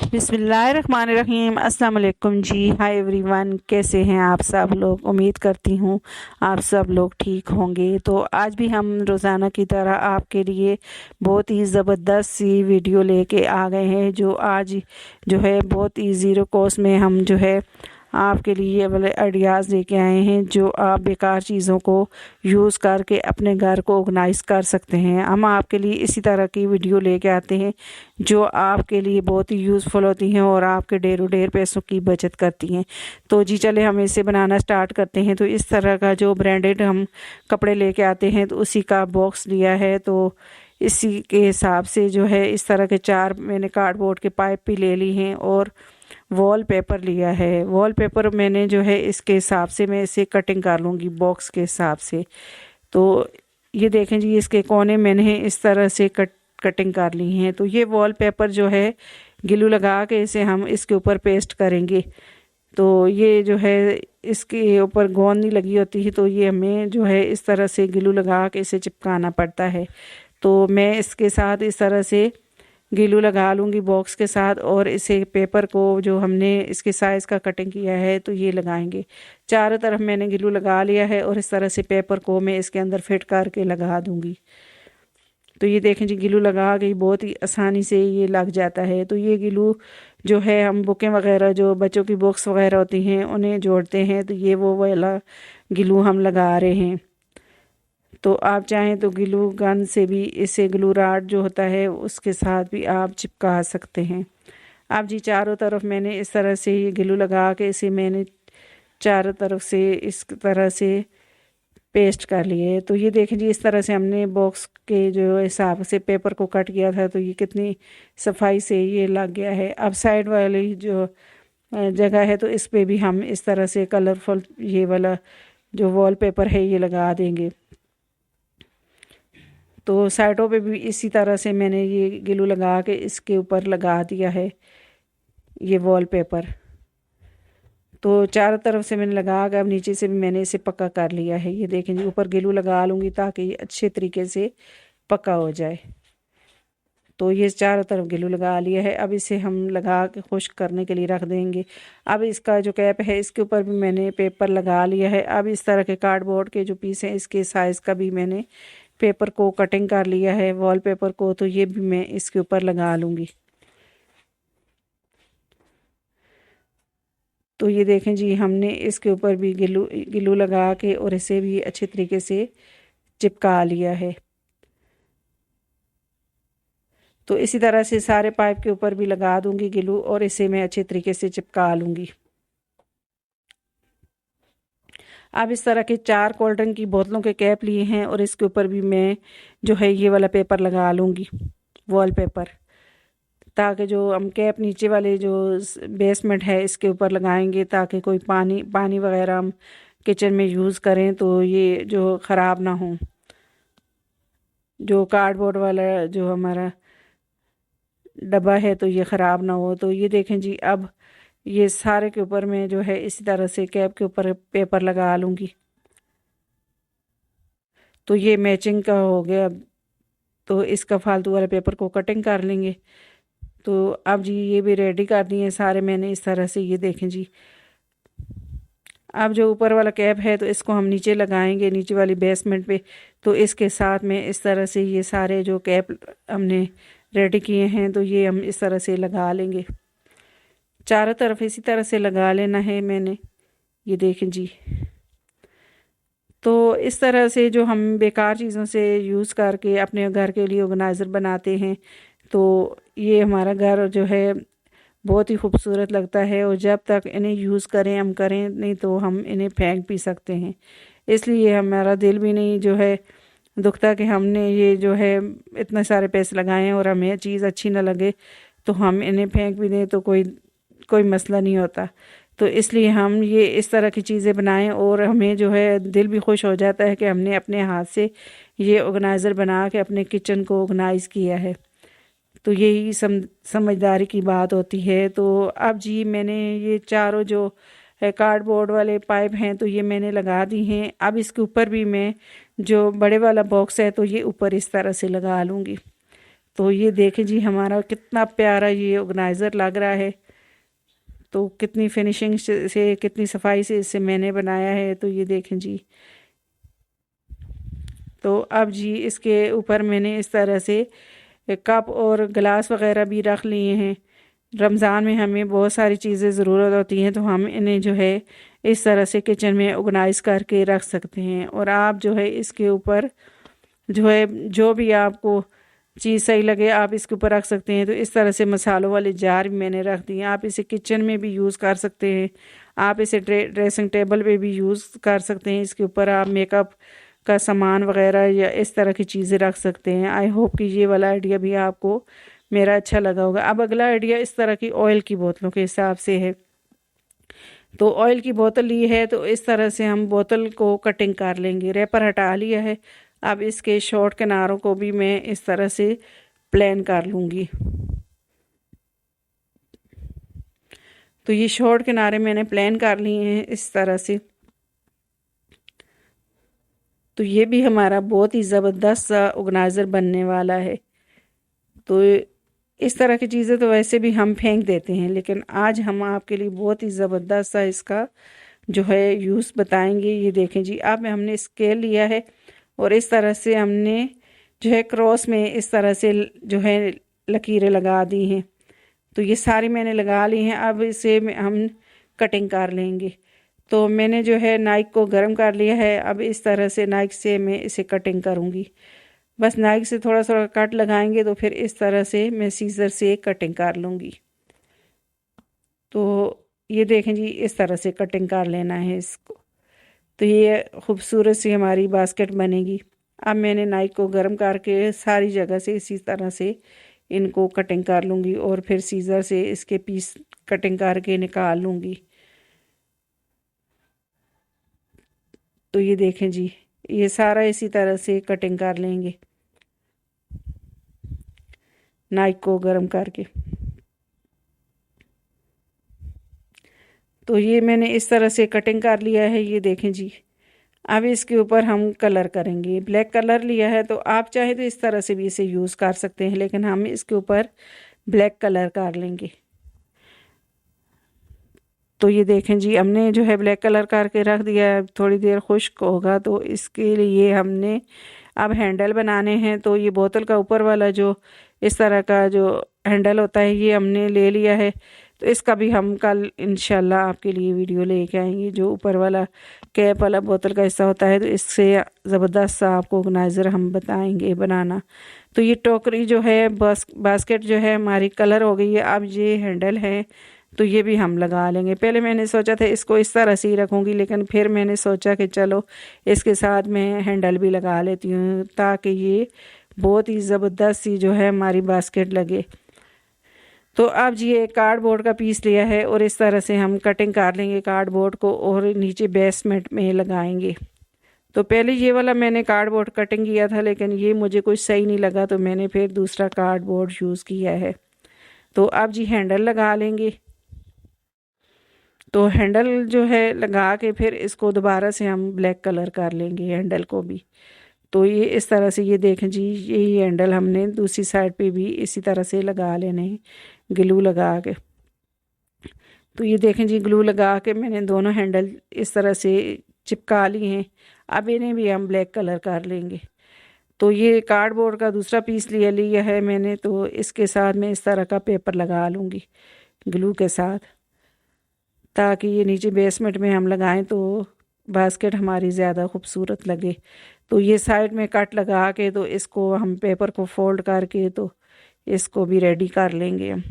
बिस्मिल्लाहिर्रहमानिर्रहीम। अस्सलाम वालेकुम जी। हाय एवरीवन, कैसे हैं आप सब लोग? उम्मीद करती हूँ आप सब लोग ठीक होंगे। तो आज भी हम रोज़ाना की तरह आपके लिए बहुत ही ज़बरदस्त सी वीडियो लेके आ गए हैं, जो आज जो है बहुत ही ज़ीरो कॉस्ट में हम जो है आपके लिए वाले आइडियाज़ लेके आए हैं, जो आप बेकार चीज़ों को यूज़ करके अपने घर को ऑर्गेनाइज़ कर सकते हैं। हम आपके लिए इसी तरह की वीडियो लेके आते हैं जो आपके लिए बहुत ही यूज़फुल होती हैं और आपके डेर पैसों की बचत करती हैं। तो जी चले हम इसे बनाना स्टार्ट करते हैं। तो इस तरह का जो ब्रांडेड हम कपड़े लेके आते हैं तो उसी का बॉक्स लिया है। तो इसी के हिसाब से जो है इस तरह के 4 मैंने कार्डबोर्ड के पाइप भी ले ली हैं और वॉलपेपर लिया है। वॉलपेपर मैंने जो है इसके हिसाब से मैं इसे कटिंग कर लूँगी बॉक्स के हिसाब से। तो ये देखें जी, इसके कोने मैंने इस तरह से कटिंग कर ली हैं। तो ये वॉलपेपर जो है ग्लू लगा के इसे हम इसके ऊपर पेस्ट करेंगे। तो ये जो है इसके ऊपर गोंद नहीं लगी होती है, तो ये हमें जो है इस तरह से ग्लू लगा के इसे चिपकाना पड़ता है। तो मैं इसके साथ इस तरह से ग्लू लगा लूँगी बॉक्स के साथ, और इसे पेपर को जो हमने इसके साइज़ का कटिंग किया है तो ये लगाएंगे। चारों तरफ मैंने ग्लू लगा लिया है और इस तरह से पेपर को मैं इसके अंदर फिट करके लगा दूँगी। तो ये देखें जी, ग्लू लगा गई, बहुत ही आसानी से ये लग जाता है। तो ये ग्लू जो है हम बुकें वगैरह जो बच्चों की बुक्स वगैरह होती हैं उन्हें जोड़ते हैं, तो ये वो वाला ग्लू हम लगा रहे हैं। तो आप चाहें तो ग्लू गन से भी इसे ग्लू राड जो होता है उसके साथ भी आप चिपका सकते हैं। अब जी चारों तरफ मैंने इस तरह से ये ग्लू लगा के इसे मैंने चारों तरफ से इस तरह से पेस्ट कर लिए। तो ये देखें जी, इस तरह से हमने बॉक्स के जो हिसाब से पेपर को कट किया था, तो ये कितनी सफाई से ये लग गया है। अब साइड वाली जो जगह है तो इस पे भी हम इस तरह से कलरफुल ये वाला जो वॉलपेपर है ये लगा देंगे। तो साइडों पे भी इसी तरह से मैंने ये ग्लू लगा के इसके ऊपर लगा दिया है ये वॉलपेपर। तो चारों तरफ से मैंने लगा के अब नीचे से भी मैंने इसे पक्का कर लिया है। ये देखें जी, ऊपर ग्लू लगा लूँगी ताकि ये अच्छे तरीके से पक्का हो जाए। तो ये चारों तरफ ग्लू लगा लिया है। अब इसे हम लगा के खुश्क करने के लिए रख देंगे। अब इसका जो कैप है इसके ऊपर भी मैंने पेपर लगा लिया है। अब इस तरह के कार्डबोर्ड के जो पीस हैं इसके साइज़ का भी मैंने पेपर को कटिंग कर लिया है वॉलपेपर को, तो ये भी मैं इसके ऊपर लगा लूँगी। तो ये देखें जी, हमने इसके ऊपर भी ग्लू लगा के और इसे भी अच्छे तरीके से चिपका लिया है। तो इसी तरह से सारे पाइप के ऊपर भी लगा दूंगी ग्लू और इसे मैं अच्छे तरीके से चिपका लूँगी। अब इस तरह के 4 कोल्ड ड्रिंक की बोतलों के कैप लिए हैं और इसके ऊपर भी मैं जो है ये वाला पेपर लगा लूँगी वॉलपेपर, ताकि जो हम कैप नीचे वाले जो बेसमेंट है इसके ऊपर लगाएंगे ताकि कोई पानी वगैरह हम किचन में यूज़ करें तो ये जो ख़राब ना हो। जो कार्डबोर्ड वाला जो हमारा डब्बा है तो ये ख़राब ना हो। तो ये देखें जी, अब ये सारे के ऊपर मैं जो है इसी तरह से कैप के ऊपर पेपर लगा लूँगी। तो ये मैचिंग का हो गया। तो इसका फालतू वाले पेपर को कटिंग कर लेंगे। तो अब जी ये भी रेडी कर दिए सारे मैंने इस तरह से। ये देखें जी, अब जो ऊपर वाला कैप है तो इसको हम नीचे लगाएंगे, नीचे वाली बेसमेंट पे। तो इसके साथ में इस तरह से ये सारे जो कैप हमने रेडी किए हैं तो ये हम इस तरह से लगा लेंगे। चारों तरफ इसी तरह से लगा लेना है मैंने। ये देखें जी, तो इस तरह से जो हम बेकार चीज़ों से यूज़ करके अपने घर के लिए ऑर्गेनाइज़र बनाते हैं तो ये हमारा घर जो है बहुत ही खूबसूरत लगता है। और जब तक इन्हें यूज़ करें हम करें, नहीं तो हम इन्हें फेंक भी सकते हैं। इसलिए हमारा दिल भी नहीं जो है दुखता कि हमने ये जो है इतने सारे पैसे लगाए और हमें चीज़ अच्छी ना लगे तो हम इन्हें फेंक भी दें तो कोई मसला नहीं होता। तो इसलिए हम ये इस तरह की चीज़ें बनाएं और हमें जो है दिल भी खुश हो जाता है कि हमने अपने हाथ से ये ऑर्गेनाइज़र बना के अपने किचन को ऑर्गेनाइज़ किया है। तो यही समझदारी की बात होती है। तो अब जी मैंने ये चारों जो है कार्डबोर्ड वाले पाइप हैं तो ये मैंने लगा दी हैं। अब इसके ऊपर भी मैं जो बड़े वाला बॉक्स है तो ये ऊपर इस तरह से लगा लूँगी तो ये देखें जी हमारा कितना प्यारा ये ऑर्गेनाइज़र लग रहा है। तो कितनी फिनिशिंग से कितनी सफाई से इसे मैंने बनाया है। तो ये देखें जी। तो अब जी इसके ऊपर मैंने इस तरह से कप और गिलास वगैरह भी रख लिए हैं। रमज़ान में हमें बहुत सारी चीज़ें ज़रूरत होती हैं, तो हम इन्हें जो है इस तरह से किचन में ऑर्गेनाइज़ करके रख सकते हैं। और आप जो है इसके ऊपर जो है जो भी आपको चीज़ सही लगे आप इसके ऊपर रख सकते हैं। तो इस तरह से मसालों वाले जार भी मैंने रख दिए। आप इसे किचन में भी यूज़ कर सकते हैं, आप इसे ड्रेसिंग टेबल पे भी यूज़ कर सकते हैं। इसके ऊपर आप मेकअप का सामान वगैरह या इस तरह की चीज़ें रख सकते हैं। आई होप कि ये वाला आइडिया भी आपको मेरा अच्छा लगा होगा। अब अगला आइडिया इस तरह की ऑयल की बोतलों के हिसाब से है। तो ऑयल की बोतल ली है तो इस तरह से हम बोतल को कटिंग कर लेंगे। रैपर हटा लिया है। अब इसके शॉर्ट किनारों को भी मैं इस तरह से प्लेन कर लूँगी। तो ये शॉर्ट किनारे मैंने प्लेन कर लिए हैं इस तरह से। तो ये भी हमारा बहुत ही ज़बरदस्त सा ऑर्गेनाइज़र बनने वाला है। तो इस तरह की चीज़ें तो वैसे भी हम फेंक देते हैं, लेकिन आज हम आपके लिए बहुत ही ज़बरदस्त सा इसका जो है यूज़ बताएंगे। ये देखें जी, अब हमने स्केल लिया है और इस तरह से हमने जो है क्रॉस में इस तरह से जो है लकीरें लगा दी हैं। तो ये सारी मैंने लगा ली हैं। अब इसे हम कटिंग कर लेंगे। तो मैंने जो है नाइफ को गर्म कर लिया है। अब इस तरह से नाइफ से मैं इसे कटिंग करूँगी। बस नाइफ से थोड़ा थोड़ा कट लगाएंगे तो फिर इस तरह से मैं सीज़र से कटिंग कर लूँगी। तो ये देखें जी, इस तरह से कटिंग कर लेना है इसको। तो ये खूबसूरत सी हमारी बास्केट बनेगी। अब मैंने नाइफ को गर्म करके सारी जगह से इसी तरह से इनको कटिंग कर लूँगी और फिर सीज़र से इसके पीस कटिंग करके निकाल लूँगी। तो ये देखें जी, ये सारा इसी तरह से कटिंग कर लेंगे नाइफ को गर्म करके। तो ये मैंने इस तरह से कटिंग कर लिया है। ये देखें जी, अब इसके ऊपर हम कलर करेंगे। ब्लैक कलर लिया है तो आप चाहे तो इस तरह से भी इसे यूज़ कर सकते हैं, लेकिन हम इसके ऊपर ब्लैक कलर कर लेंगे। तो ये देखें जी, हमने जो है ब्लैक कलर करके रख दिया है। थोड़ी देर खुश्क होगा तो इसके लिए हमने अब हैंडल बनाने हैं। तो ये बोतल का ऊपर वाला जो इस तरह का जो हैंडल होता है ये हमने ले लिया है। तो इसका भी हम कल इंशाल्लाह आपके लिए वीडियो लेके आएंगे। जो ऊपर वाला कैप वाला बोतल का हिस्सा होता है तो इससे ज़बरदस्त सा आपको ऑर्गेनाइज़र हम बताएंगे बनाना। तो ये टोकरी जो है बास्केट जो है हमारी कलर हो गई है। अब ये हैंडल है तो ये भी हम लगा लेंगे। पहले मैंने सोचा था इसको इस तरह से ही रखूँगी, लेकिन फिर मैंने सोचा कि चलो इसके साथ मैं हैंडल भी लगा लेती हूँ ताकि ये बहुत ही ज़बरदस्त सी जो है हमारी बास्केट लगे। तो अब ये कार्डबोर्ड का पीस लिया है और इस तरह से हम कटिंग कर लेंगे कार्डबोर्ड को और नीचे बेसमेंट में लगाएंगे। तो पहले ये वाला मैंने कार्डबोर्ड कटिंग किया था, लेकिन ये मुझे कुछ सही नहीं लगा तो मैंने फिर दूसरा कार्डबोर्ड यूज़ किया है। तो अब जी हैंडल लगा लेंगे। तो हैंडल जो है लगा के फिर इसको दोबारा से हम ब्लैक कलर कर लेंगे हैंडल को भी। तो ये इस तरह से ये देखें जी, यही हैंडल हमने दूसरी साइड पे भी इसी तरह से लगा लेने हैं ग्लू लगा के। तो ये देखें जी, ग्लू लगा के मैंने दोनों हैंडल इस तरह से चिपका लिए हैं। अब इन्हें भी हम ब्लैक कलर कर लेंगे। तो ये कार्डबोर्ड का दूसरा पीस लिया है मैंने। तो इसके साथ मैं इस तरह का पेपर लगा लूँगी ग्लू के साथ, ताकि ये नीचे बेसमेंट में हम लगाएं तो बास्केट हमारी ज़्यादा खूबसूरत लगे। तो ये साइड में कट लगा के तो इसको हम पेपर को फोल्ड करके तो इसको भी रेडी कर लेंगे हम।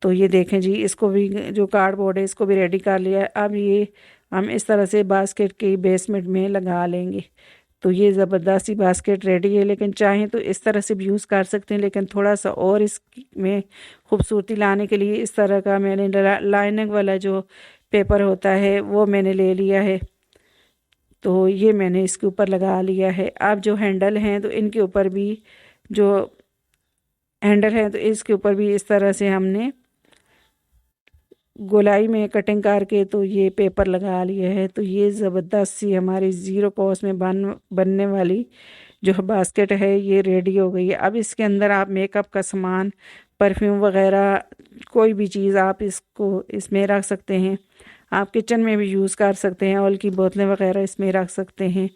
तो ये देखें जी, इसको भी जो कार्डबोर्ड है इसको भी रेडी कर लिया है। अब ये हम इस तरह से बास्केट के बेसमेंट में लगा लेंगे। तो ये ज़बरदस्त सी बास्केट रेडी है। लेकिन चाहें तो इस तरह से भी यूज़ कर सकते हैं, लेकिन थोड़ा सा और इसमें खूबसूरती लाने के लिए इस तरह का मैंने लाइनिंग वाला जो पेपर होता है वो मैंने ले लिया है। तो ये मैंने इसके ऊपर लगा लिया है। अब जो हैंडल हैं तो इनके ऊपर भी जो हैंडल है तो इसके ऊपर भी इस तरह से हमने गोलाई में कटिंग करके तो ये पेपर लगा लिया है। तो ये ज़बरदस्त सी हमारी ज़ीरो कॉस्ट में बनने वाली जो बास्केट है ये रेडी हो गई है। अब इसके अंदर आप मेकअप का सामान, परफ्यूम वगैरह कोई भी चीज़ आप इसको इसमें रख सकते हैं। आप किचन में भी यूज़ कर सकते हैं, ऑयल की बोतलें वगैरह इसमें रख सकते हैं।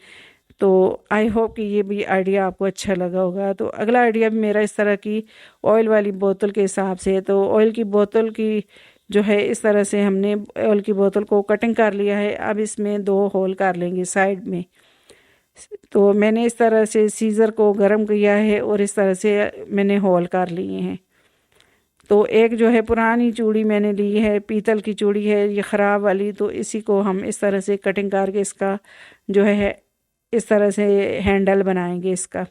तो आई होप कि ये भी आइडिया आपको अच्छा लगा होगा। तो अगला आइडिया भी मेरा इस तरह की ऑयल वाली बोतल के हिसाब से है। तो ऑयल की बोतल की जो है इस तरह से हमने ऑयल की बोतल को कटिंग कर लिया है। अब इसमें 2 होल कर लेंगे साइड में। तो मैंने इस तरह से सीज़र को गर्म किया है और इस तरह से मैंने होल कर लिए हैं। तो एक जो है पुरानी चूड़ी मैंने ली है, पीतल की चूड़ी है ये ख़राब वाली, तो इसी को हम इस तरह से कटिंग करके इसका जो है इस तरह से हैंडल बनाएंगे इसका।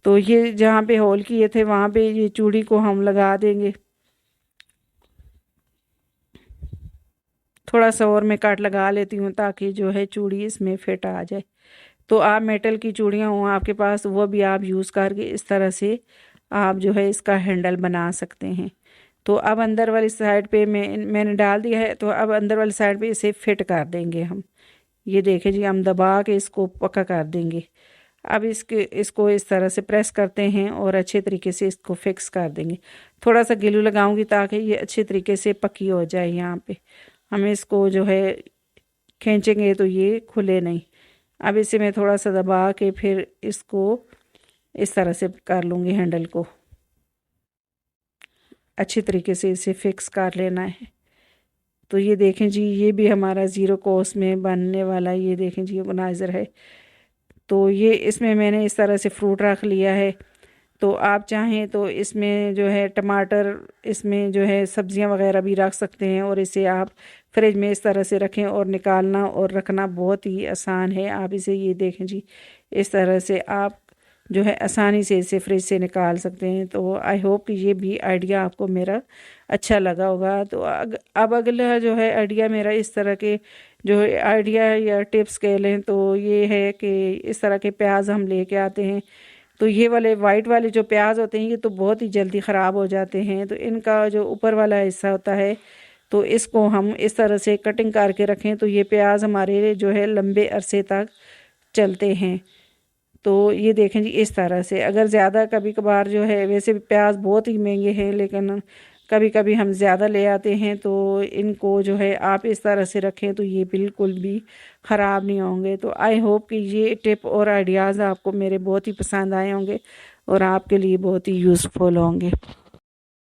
तो ये जहाँ पे होल किए थे वहाँ पे ये चूड़ी को हम लगा देंगे। थोड़ा सा और मैं काट लगा लेती हूँ ताकि जो है चूड़ी इसमें फिट आ जाए। तो आप मेटल की चूड़ियाँ हों आपके पास, वो भी आप यूज़ करके इस तरह से आप जो है इसका हैंडल बना सकते हैं। तो अब अंदर वाली साइड पे मैंने डाल दिया है। तो अब अंदर वाली साइड पे इसे फिट कर देंगे हम। ये देखें जी, हम दबा के इसको पक्का कर देंगे। अब इसको इस तरह से प्रेस करते हैं और अच्छे तरीके से इसको फिक्स कर देंगे। थोड़ा सा ग्लू लगाऊंगी ताकि ये अच्छे तरीके से पक्की हो जाए। यहाँ पे हमें इसको जो है खींचेंगे तो ये खुले नहीं। अब इसे मैं थोड़ा सा दबा के फिर इसको इस तरह से कर लूँगी, हैंडल को अच्छी तरीके से इसे फिक्स कर लेना है। तो ये देखें जी, ये भी हमारा ज़ीरो कॉस्ट में बनने वाला, ये देखें जी ऑर्गेनाइज़र है। तो ये इसमें मैंने इस तरह से फ्रूट रख लिया है। तो आप चाहें तो इसमें जो है टमाटर, इसमें जो है सब्जियां वगैरह भी रख सकते हैं और इसे आप फ्रिज में इस तरह से रखें और निकालना और रखना बहुत ही आसान है। आप इसे ये देखें जी, इस तरह से आप जो है आसानी से इसे फ्रिज से निकाल सकते हैं। तो आई होप कि ये भी आइडिया आपको मेरा अच्छा लगा होगा। तो अब अगला जो है आइडिया मेरा इस तरह के जो आइडिया या टिप्स कह लें तो ये है कि इस तरह के प्याज हम लेके आते हैं। तो ये वाले वाइट वाले जो प्याज होते हैं ये तो बहुत ही जल्दी ख़राब हो जाते हैं। तो इनका जो ऊपर वाला हिस्सा होता है तो इसको हम इस तरह से कटिंग करके रखें तो ये प्याज हमारे जो है लंबे अरसे तक चलते हैं। तो ये देखें जी, इस तरह से अगर ज़्यादा कभी कभार जो है, वैसे भी प्याज बहुत ही महंगे हैं लेकिन कभी कभी हम ज़्यादा ले आते हैं, तो इनको जो है आप इस तरह से रखें तो ये बिल्कुल भी ख़राब नहीं होंगे। तो आई होप कि ये टिप और आइडियाज़ आपको मेरे बहुत ही पसंद आए होंगे और आपके लिए बहुत ही यूज़फुल होंगे।